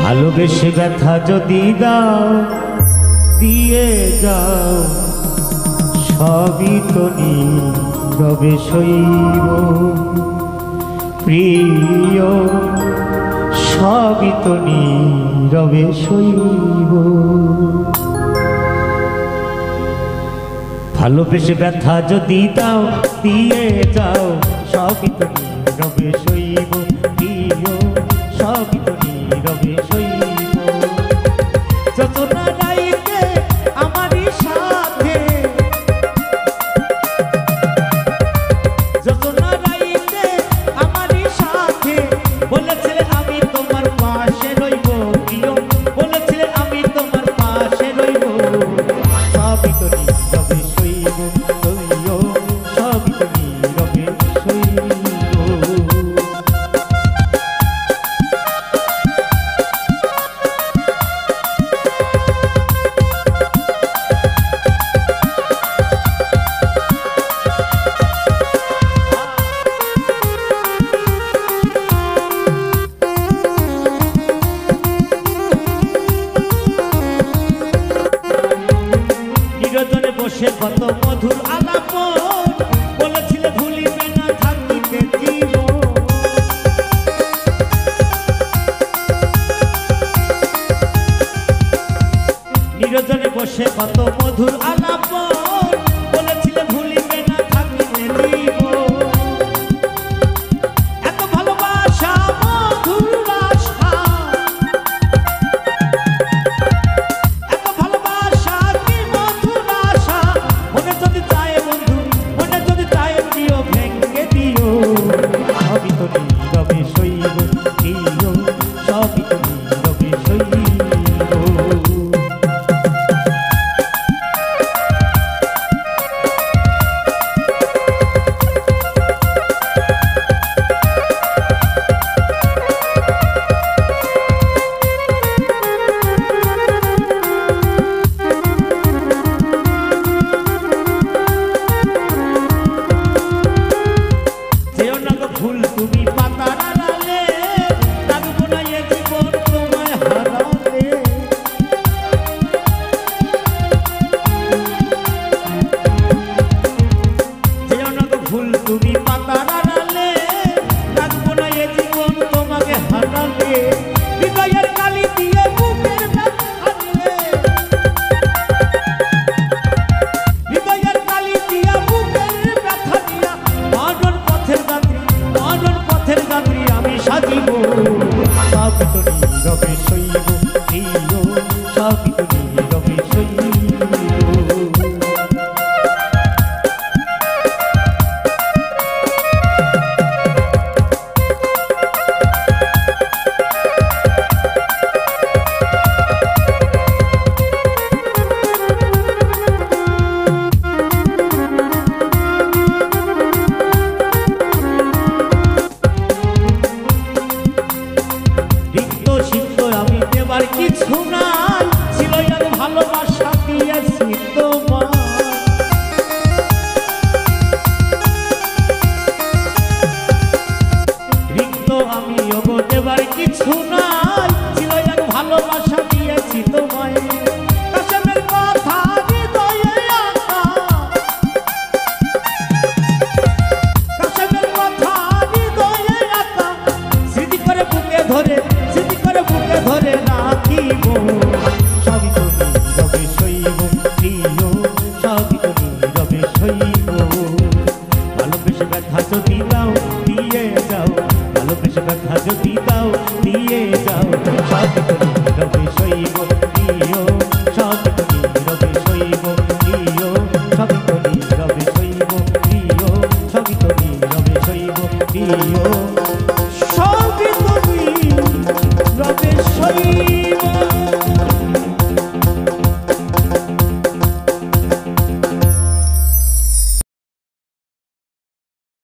ভালোবেসে ব্যথা যদি দাও দিয়ে যাও, সবই তো নীরবে সইব প্রিয়, সবই তো নীরবে সইব। ভালোবেসে ব্যথা যদি দাও দিয়ে যাও, সবই তো নীরবে সইব প্রিয়, সবই তো নীরবে সইব। যতনা রাইতে আমারই সাথে, যতনা রাইতে আমারই সাথে বলেছিলে আমি তোমার পাশে রইব প্রিয়, বলেছিলে আমি তোমার পাশে রইব, সবই তো নীরবে সইব প্রিয়, সবই তো নীরবে সইব। বসে কত মধুর আলাপন বলেছিলে ভুলিবে না থাকিতে জীবন, নিরজনে বসে কত মধুর আলাপন বলেছিলে ভুলিবে না থাকিতে জীবন। এত ভালোবাসা মধুর আশা, এত ভালোবাসা কি মধুর আশা, মনে যদি চায় বন্ধু, মনে যদি চায় প্রিয় ভেঙে দিও, সবই তো নীরবে সইব প্রিয়, সবই তো নীরবে সইব। ফুল তুমি পাতার আড়ালে, রাখবো না এ জীবন তোমায় হারালে। যেও না গো ফুল তুমি পাতার আড়ালে, রাখবো না এ জীবন তোমাকে হারালে। হৃদয়ের কালি দিয়ে বুকের ব্যথা দিয়ে, হৃদয়ের কালি দিয়া বুকের ব্যথা দিয়া, মরণ পথের যাত্রী, মরণ পথের যাত্রী আমি সাজিব, সবই তো নীরবে সইব প্রিয়, সবই তো নীরবে সইব। আমি দেবার কিছু নাই, ছিল আর ভালোবাসা দিয়েছি তোমার। রিক্ত আমি ওগো দেবার কিছু নাই, ছিল আর ভালোবাসা দিয়েছি তোমায়। কাশেমের কথা হৃদয়ে আঁকা, কাশেমের কথা হৃদয়ে আঁকা, স্মৃতি করে বুকে ধরে, স্মৃতি করে বুকে ধরে রাখিব, সবই তো নীরবে সইব প্রিয়, সবই তো নীরবে সইব। ভালোবেসে ব্যথা যদি দাও দিয়ে যাও, ভালোবেসে ব্যথা যদি দাও দিয়ে যাও, সবই তো